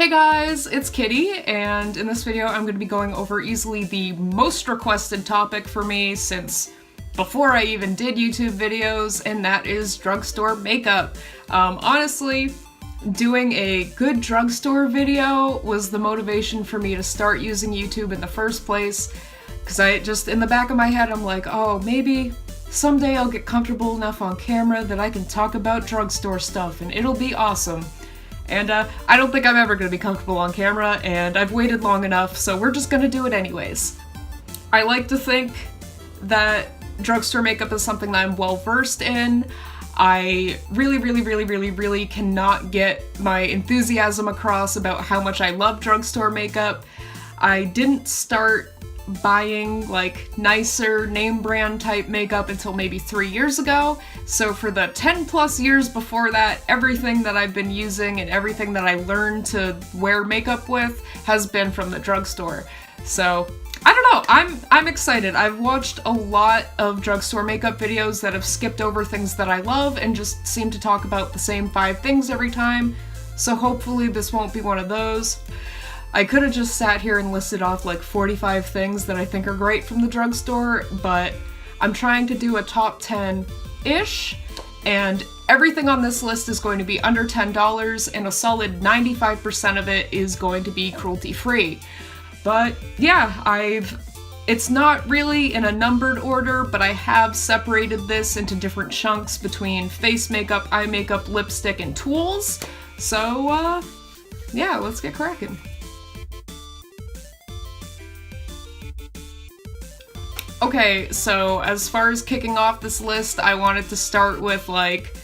Hey guys, it's Kitty, and in this video I'm going to be going over easily the most requested topic for me since before I even did YouTube videos, and that is drugstore makeup. Honestly, doing a good drugstore video was the motivation for me to start using YouTube in the first place, because I just, in the back of my head, I'm like, oh, maybe someday I'll get comfortable enough on camera that I can talk about drugstore stuff, and it'll be awesome. And I don't think I'm ever going to be comfortable on camera, and I've waited long enough, so we're just going to do it anyways. I like to think that drugstore makeup is something that I'm well versed in. I really cannot get my enthusiasm across about how much I love drugstore makeup. I didn't start buying like nicer name brand type makeup until maybe 3 years ago. So for the 10 plus years before that, everything that I've been using and everything that I learned to wear makeup with has been from the drugstore. So I don't know, I'm excited. I've watched a lot of drugstore makeup videos that have skipped over things that I love and just seem to talk about the same 5 things every time. So hopefully this won't be one of those. I could have just sat here and listed off like 45 things that I think are great from the drugstore, but I'm trying to do a top 10-ish, and everything on this list is going to be under $10, and a solid 95% of it is going to be cruelty-free. But yeah, it's not really in a numbered order, but I have separated this into different chunks between face makeup, eye makeup, lipstick, and tools. So yeah, let's get cracking. Okay, so as far as kicking off this list, I wanted to start with like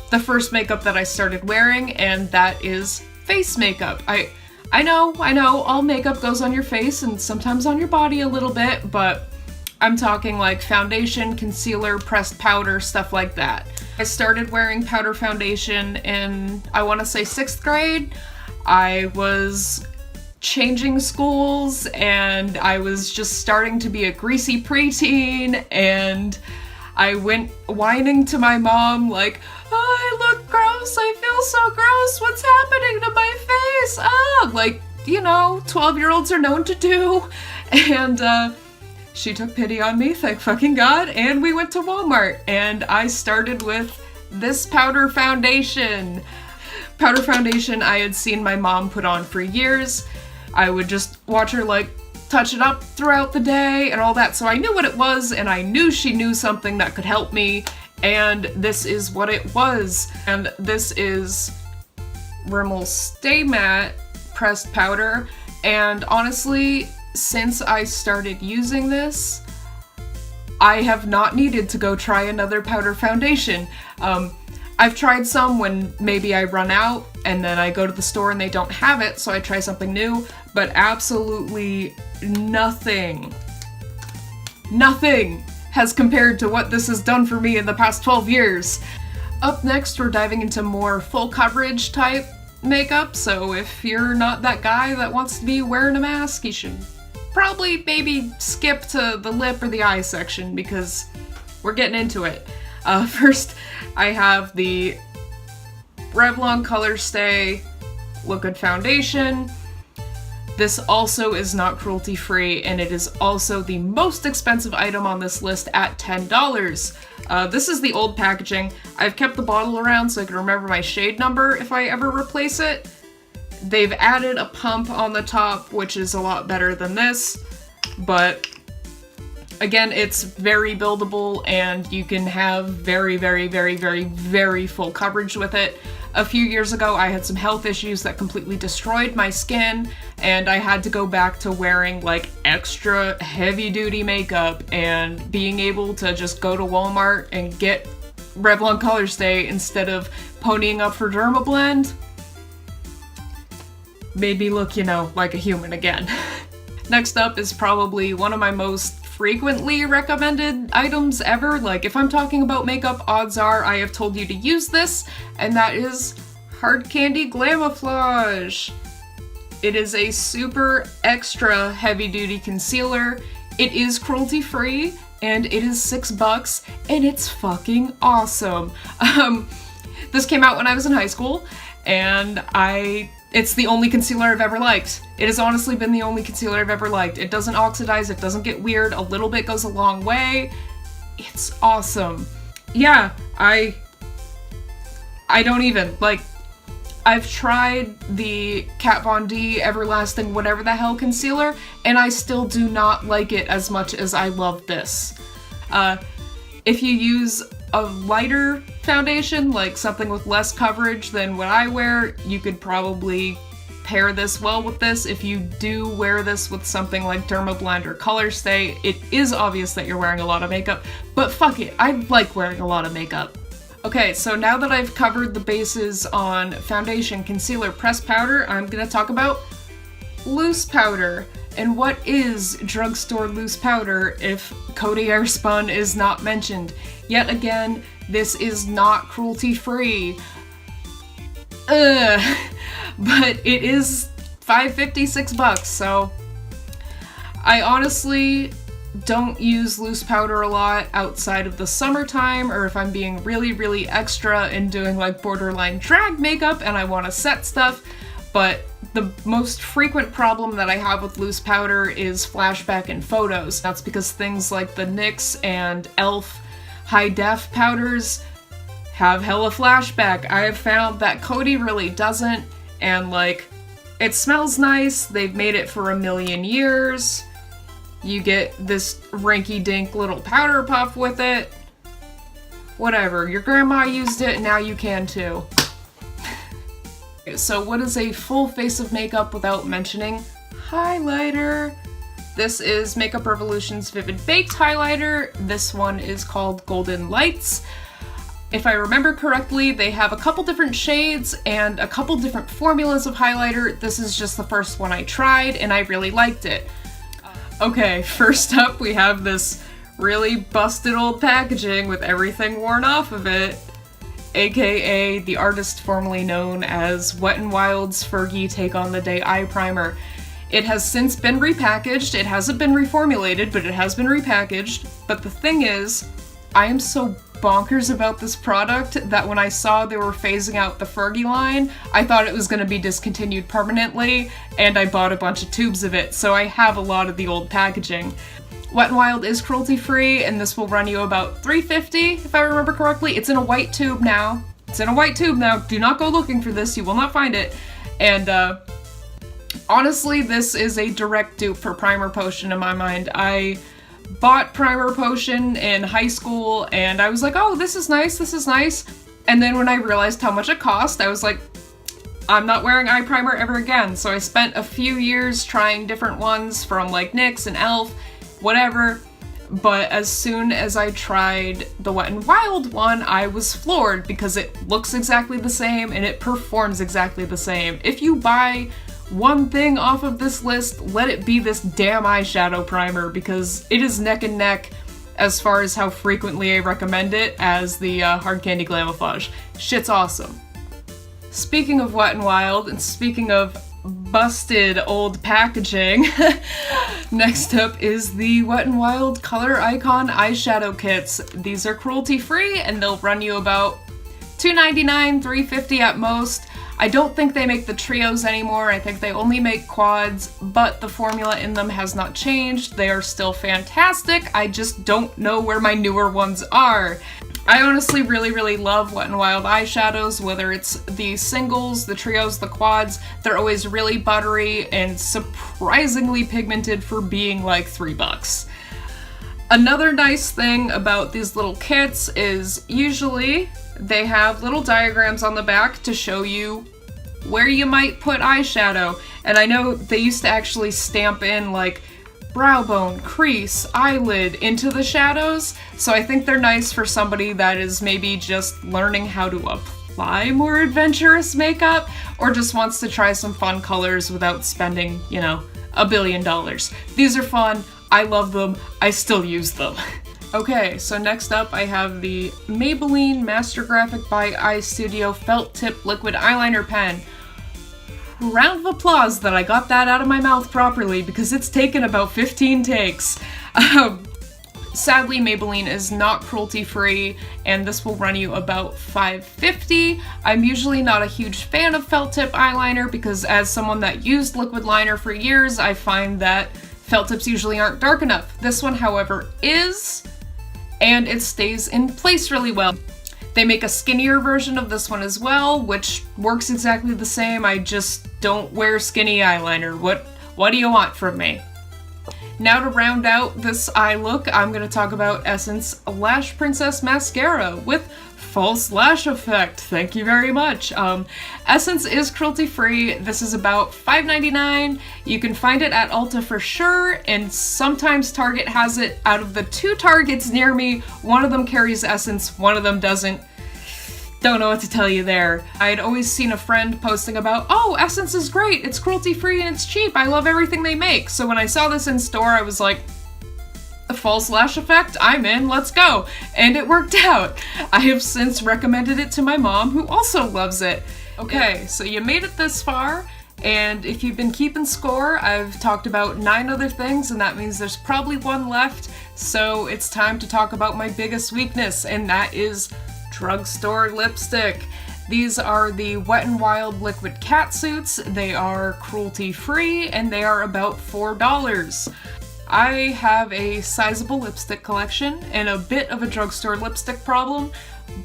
the first makeup that I started wearing, and that is face makeup. I know, all makeup goes on your face and sometimes on your body a little bit, but I'm talking like foundation, concealer, pressed powder, stuff like that. I started wearing powder foundation in, I want to say 6th grade. I was changing schools and I was just starting to be a greasy preteen, and I went whining to my mom like, oh, I look gross, I feel so gross, what's happening to my face? Ah, like, you know, 12-year-olds are known to do. And she took pity on me, thank fucking God, and we went to Walmart, and I started with this powder foundation. Powder foundation I had seen my mom put on for years. I would just watch her like touch it up throughout the day and all that, so I knew what it was, and I knew she knew something that could help me, and this is what it was. And this is Rimmel Stay Matte pressed powder, and honestly, since I started using this, I have not needed to go try another powder foundation. I've tried some when maybe I run out and then I go to the store and they don't have it, so I try something new, but absolutely nothing has compared to what this has done for me in the past 12 years. Up next, we're diving into more full coverage type makeup, so if you're not that guy that wants to be wearing a mask, you should probably maybe skip to the lip or the eye section because we're getting into it. First, I have the Revlon Color Stay Liquid Foundation. This also is not cruelty free, and it is also the most expensive item on this list at $10. This is the old packaging. I've kept the bottle around so I can remember my shade number if I ever replace it. They've added a pump on the top, which is a lot better than this, but again, it's very buildable and you can have very full coverage with it. A few years ago, I had some health issues that completely destroyed my skin, and I had to go back to wearing like extra heavy-duty makeup, and being able to just go to Walmart and get Revlon Color Stay instead of ponying up for Dermablend made me look, you know, like a human again. Next up is probably one of my most frequently recommended items ever. Like, if I'm talking about makeup, odds are I have told you to use this, and that is Hard Candy Glamouflage. It is a super extra heavy-duty concealer. It is cruelty-free, and it is $6, and it's fucking awesome. This came out when I was in high school, and It's the only concealer I've ever liked. It has honestly been the only concealer I've ever liked. It doesn't oxidize, it doesn't get weird, a little bit goes a long way. It's awesome. Yeah, I don't even, like, I've tried the Kat Von D Everlasting whatever the hell concealer, and I still do not like it as much as I love this. If you use a lighter foundation, like something with less coverage than what I wear, you could probably pair this well with this. If you do wear this with something like Dermablend or Color Stay, it is obvious that you're wearing a lot of makeup, but fuck it, I like wearing a lot of makeup. Okay, so now that I've covered the bases on foundation, concealer, pressed powder, I'm gonna talk about loose powder. And what is drugstore loose powder if Coty Airspun is not mentioned? Yet again, this is not cruelty-free. But it is $5.56, so I honestly don't use loose powder a lot outside of the summertime, or if I'm being really, really extra and doing like borderline drag makeup and I want to set stuff, but the most frequent problem that I have with loose powder is flashback in photos. That's because things like the NYX and e.l.f. high def powders have hella flashback. I have found that Coty really doesn't, and like, it smells nice, they've made it for a million years, you get this rinky-dink little powder puff with it. Whatever, your grandma used it, now you can too. So what is a full face of makeup without mentioning highlighter? This is Makeup Revolution's Vivid Baked Highlighter. This one is called Golden Lights. If I remember correctly, they have a couple different shades and a couple different formulas of highlighter. This is just the first one I tried, and I really liked it. Okay, first up we have this really busted old packaging with everything worn off of it, aka the artist formerly known as Wet n Wild's Fergie Take on the Day Eye Primer. It has since been repackaged. It hasn't been reformulated, but it has been repackaged. But the thing is, I am so bonkers about this product that when I saw they were phasing out the Fergie line, I thought it was going to be discontinued permanently, and I bought a bunch of tubes of it, so I have a lot of the old packaging. Wet n Wild is cruelty-free, and this will run you about $3.50, if I remember correctly. It's in a white tube now. It's in a white tube now. Do not go looking for this. You will not find it. And, honestly, this is a direct dupe for Primer Potion in my mind. I bought Primer Potion in high school, and I was like, oh, this is nice, this is nice. And then when I realized how much it cost, I was like, I'm not wearing eye primer ever again. So I spent a few years trying different ones from like NYX and e.l.f., whatever. But as soon as I tried the Wet n Wild one, I was floored because it looks exactly the same and it performs exactly the same. If you buy one thing off of this list, let it be this damn eyeshadow primer, because it is neck and neck as far as how frequently I recommend it as the Hard Candy Glamouflage. Shit's awesome. Speaking of Wet n Wild, and speaking of busted old packaging, next up is the Wet n Wild Color Icon eyeshadow kits. These are cruelty-free and they'll run you about $2.99, $3.50 at most. I don't think they make the trios anymore. I think they only make quads, but the formula in them has not changed. They are still fantastic. I just don't know where my newer ones are. I honestly really, really love Wet n Wild eyeshadows, whether it's the singles, the trios, the quads. They're always really buttery and surprisingly pigmented for being like $3. Another nice thing about these little kits is usually they have little diagrams on the back to show you where you might put eyeshadow. And I know they used to actually stamp in like brow bone, crease, eyelid into the shadows, so I think they're nice for somebody that is maybe just learning how to apply more adventurous makeup, or just wants to try some fun colors without spending, you know, $1 billion. These are fun, I love them, I still use them. Okay, so next up I have the Maybelline Master Graphic by Eye Studio Felt Tip Liquid Eyeliner Pen. Round of applause that I got that out of my mouth properly, because it's taken about 15 takes. Sadly, Maybelline is not cruelty-free, and this will run you about $5.50. I'm usually not a huge fan of felt tip eyeliner because as someone that used liquid liner for years, I find that felt tips usually aren't dark enough. This one, however, is, and it stays in place really well. They make a skinnier version of this one as well, which works exactly the same. I just don't wear skinny eyeliner. What do you want from me? Now to round out this eye look, I'm going to talk about Essence Lash Princess Mascara with False Lash Effect. Thank you very much. Essence is cruelty-free. This is about $5.99. You can find it at Ulta for sure, and sometimes Target has it. Out of the 2 Targets near me, one of them carries Essence, one of them doesn't. Don't know what to tell you there. I had always seen a friend posting about, oh, Essence is great, it's cruelty-free and it's cheap, I love everything they make. So when I saw this in store, I was like, a False Lash Effect? I'm in, let's go. And it worked out. I have since recommended it to my mom, who also loves it. Okay, so you made it this far, and if you've been keeping score, I've talked about 9 other things, and that means there's probably 1 left. So it's time to talk about my biggest weakness, and that is drugstore lipstick. These are the Wet n Wild liquid catsuits. They are cruelty-free, and they are about $4. I have a sizable lipstick collection and a bit of a drugstore lipstick problem,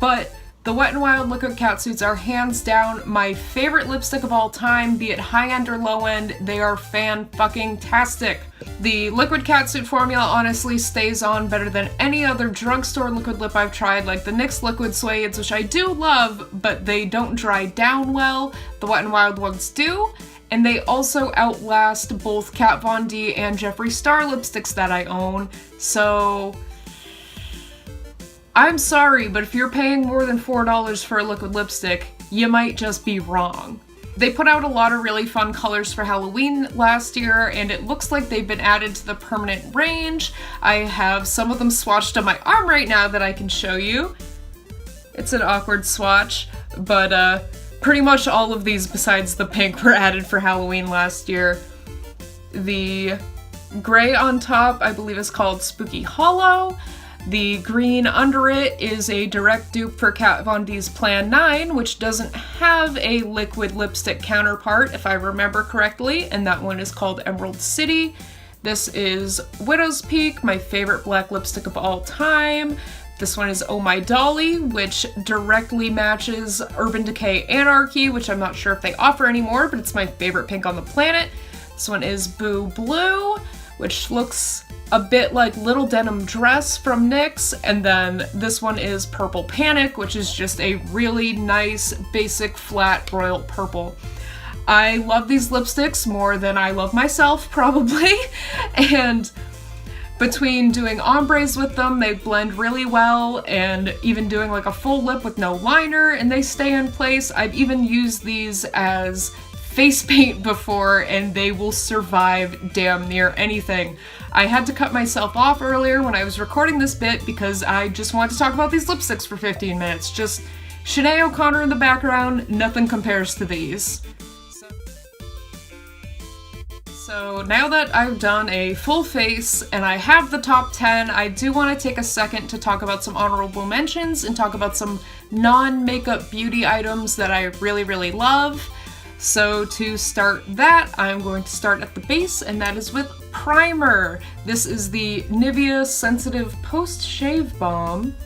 but the Wet n Wild liquid catsuits are hands down my favorite lipstick of all time, be it high-end or low-end. They are fan-fucking-tastic. The liquid catsuit formula honestly stays on better than any other drugstore liquid lip I've tried, like the NYX liquid suedes, which I do love, but they don't dry down well. The Wet n Wild ones do. And they also outlast both Kat Von D and Jeffree Star lipsticks that I own, so I'm sorry, but if you're paying more than $4 for a liquid lipstick, you might just be wrong. They put out a lot of really fun colors for Halloween last year, and it looks like they've been added to the permanent range. I have some of them swatched on my arm right now that I can show you. It's an awkward swatch, but pretty much all of these besides the pink were added for Halloween last year. The gray on top, I believe, is called Spooky Hollow. The green under it is a direct dupe for Kat Von D's Plan 9, which doesn't have a liquid lipstick counterpart, if I remember correctly, and that one is called Emerald City. This is Widow's Peak, my favorite black lipstick of all time. This one is Oh My Dolly, which directly matches Urban Decay Anarchy, which I'm not sure if they offer anymore, but it's my favorite pink on the planet. This one is Boo Blue, which looks a bit like Little Denim Dress from NYX, and then this one is Purple Panic, which is just a really nice, basic, flat royal purple. I love these lipsticks more than I love myself, probably, and between doing ombres with them, they blend really well, and even doing like a full lip with no liner, and they stay in place. I've even used these as face paint before, and they will survive damn near anything. I had to cut myself off earlier when I was recording this bit because I just wanted to talk about these lipsticks for 15 minutes. Just Sinead O'Connor in the background, nothing compares to these. So now that I've done a full face and I have the top 10, I do want to take a second to talk about some honorable mentions and talk about some non-makeup beauty items that I really, really love. So to start that, I'm going to start at the base, and that is with primer. This is the Nivea Sensitive Post Shave Balm.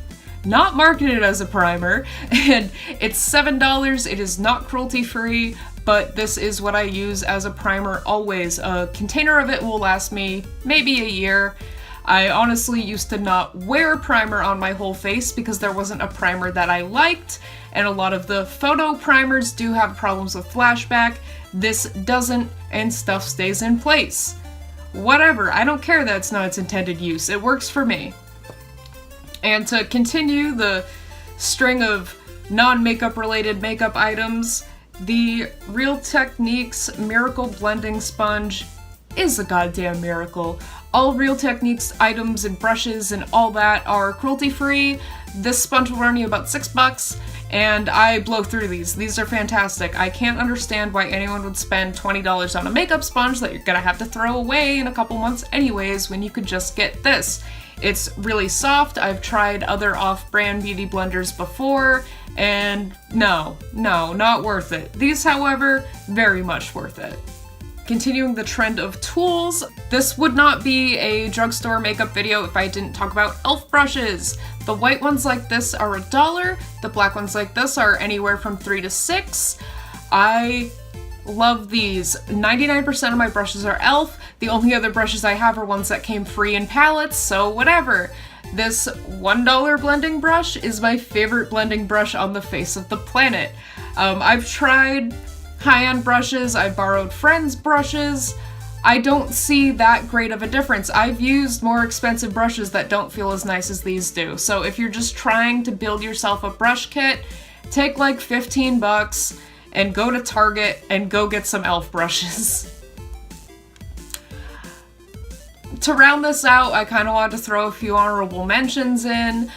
Not marketed as a primer, and it's $7. It is not cruelty-free, but this is what I use as a primer always. A container of it will last me maybe a year. I honestly used to not wear primer on my whole face because there wasn't a primer that I liked, and a lot of the photo primers do have problems with flashback. This doesn't, and stuff stays in place. Whatever, I don't care that it's not its intended use. It works for me. And to continue the string of non-makeup related makeup items, the Real Techniques Miracle Blending Sponge is a goddamn miracle. All Real Techniques items and brushes and all that are cruelty-free. This sponge will run you about $6, and I blow through these. These are fantastic. I can't understand why anyone would spend $20 on a makeup sponge that you're gonna have to throw away in a couple months anyways when you could just get this. It's really soft. I've tried other off-brand beauty blenders before, and no, not worth it. These, however, very much worth it. Continuing the trend of tools, this would not be a drugstore makeup video if I didn't talk about e.l.f. brushes. The white ones like this are $1, the black ones like this are anywhere from $3 to $6. I love these. 99% of my brushes are e.l.f. The only other brushes I have are ones that came free in palettes, so whatever. This $1 blending brush is my favorite blending brush on the face of the planet. I've tried high-end brushes, I borrowed friends' brushes. I don't see that great of a difference. I've used more expensive brushes that don't feel as nice as these do. So if you're just trying to build yourself a brush kit, take like 15 bucks and go to Target and go get some e.l.f. brushes. To round this out, I kind of wanted to throw a few honorable mentions in.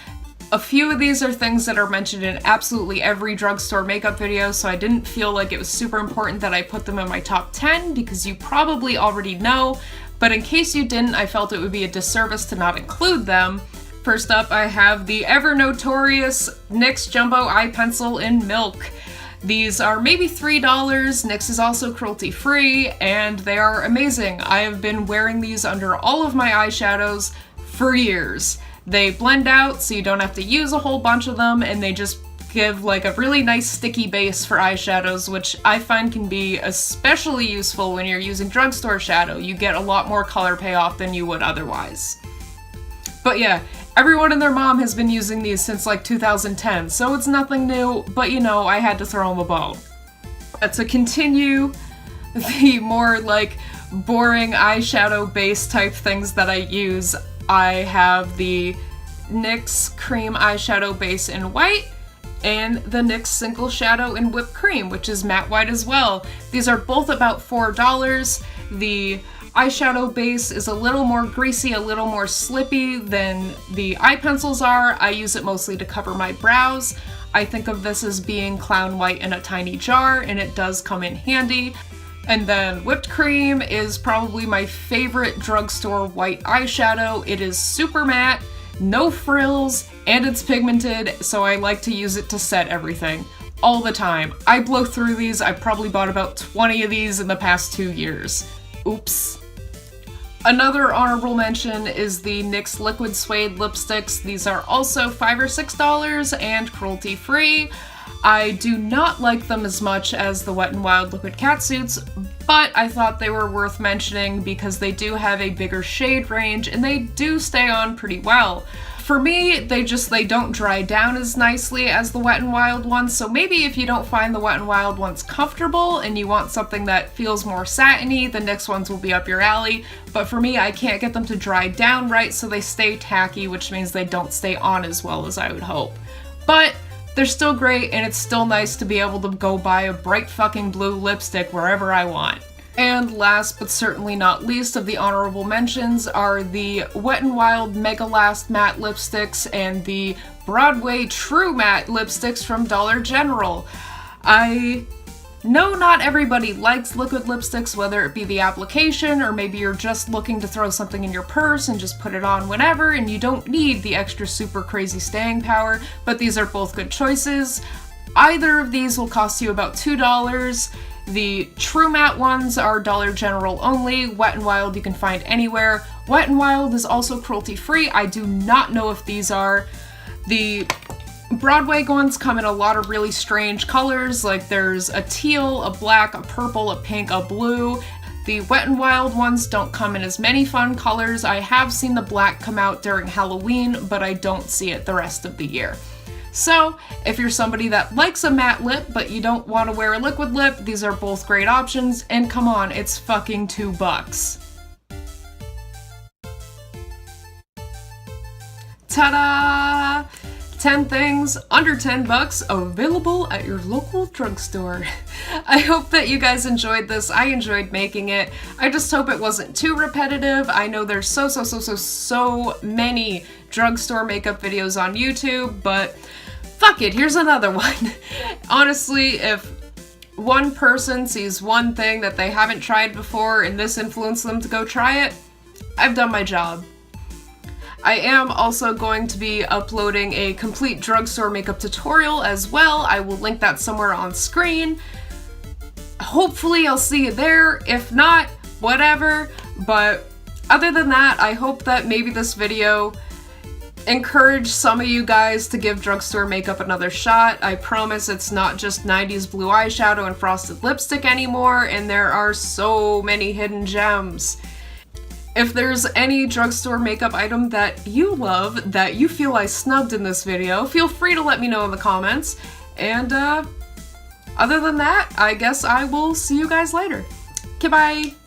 A few of these are things that are mentioned in absolutely every drugstore makeup video, so I didn't feel like it was super important that I put them in my top 10 because you probably already know, but in case you didn't, I felt it would be a disservice to not include them. First up, I have the ever notorious NYX Jumbo Eye Pencil in Milk. These are maybe $3, NYX is also cruelty-free, and they are amazing. I have been wearing these under all of my eyeshadows for years. They blend out so you don't have to use a whole bunch of them, and they just give like a really nice sticky base for eyeshadows, which I find can be especially useful when you're using drugstore shadow. You get a lot more color payoff than you would otherwise. But yeah, everyone and their mom has been using these since like 2010, so it's nothing new, but you know, I had to throw them a bone. To continue the more like boring eyeshadow base type things that I use, I have the NYX Cream Eyeshadow Base in white and the NYX Single Shadow in Whipped Cream, which is matte white as well. These are both about $4. The eyeshadow base is a little more greasy, a little more slippy than the eye pencils are. I use it mostly to cover my brows. I think of this as being clown white in a tiny jar, and it does come in handy. And then Whipped Cream is probably my favorite drugstore white eyeshadow. It is super matte, no frills, and it's pigmented, so I like to use it to set everything all the time. I blow through these. I probably bought about 20 of these in the past 2 years. Oops. Another honorable mention is the NYX Liquid Suede lipsticks. These are also $5 or $6 and cruelty-free. I do not like them as much as the Wet n Wild Liquid Catsuits, but I thought they were worth mentioning because they do have a bigger shade range and they do stay on pretty well. For me, they don't dry down as nicely as the Wet n Wild ones, so maybe if you don't find the Wet n Wild ones comfortable and you want something that feels more satiny, the NYX ones will be up your alley. But for me, I can't get them to dry down right, so they stay tacky, which means they don't stay on as well as I would hope. But they're still great, and it's still nice to be able to go buy a bright fucking blue lipstick wherever I want. And last but certainly not least of the honorable mentions are the Wet n Wild Mega Last Matte Lipsticks and the Broadway True Matte Lipsticks from Dollar General. I know not everybody likes liquid lipsticks, whether it be the application or maybe you're just looking to throw something in your purse and just put it on whenever and you don't need the extra super crazy staying power, but these are both good choices. Either of these will cost you about $2. The True Matte ones are Dollar General only. Wet n Wild you can find anywhere. Wet n Wild is also cruelty-free. I do not know if these are. The Broadway ones come in a lot of really strange colors, like there's a teal, a black, a purple, a pink, a blue. The Wet n Wild ones don't come in as many fun colors. I have seen the black come out during Halloween, but I don't see it the rest of the year. So, if you're somebody that likes a matte lip, but you don't want to wear a liquid lip, these are both great options, and come on, it's fucking $2. Ta-da! 10 things under $10 available at your local drugstore. I hope that you guys enjoyed this. I enjoyed making it. I just hope it wasn't too repetitive. I know there's so many drugstore makeup videos on YouTube, but fuck it, here's another one. Honestly, if one person sees one thing that they haven't tried before and this influenced them to go try it, I've done my job. I am also going to be uploading a complete drugstore makeup tutorial as well. I will link that somewhere on screen. Hopefully I'll see you there. If not, whatever. But other than that, I hope that maybe this video encouraged some of you guys to give drugstore makeup another shot. I promise it's not just 90s blue eyeshadow and frosted lipstick anymore, and there are so many hidden gems. If there's any drugstore makeup item that you love that you feel I snubbed in this video, feel free to let me know in the comments. And other than that, I guess I will see you guys later. Okay, bye!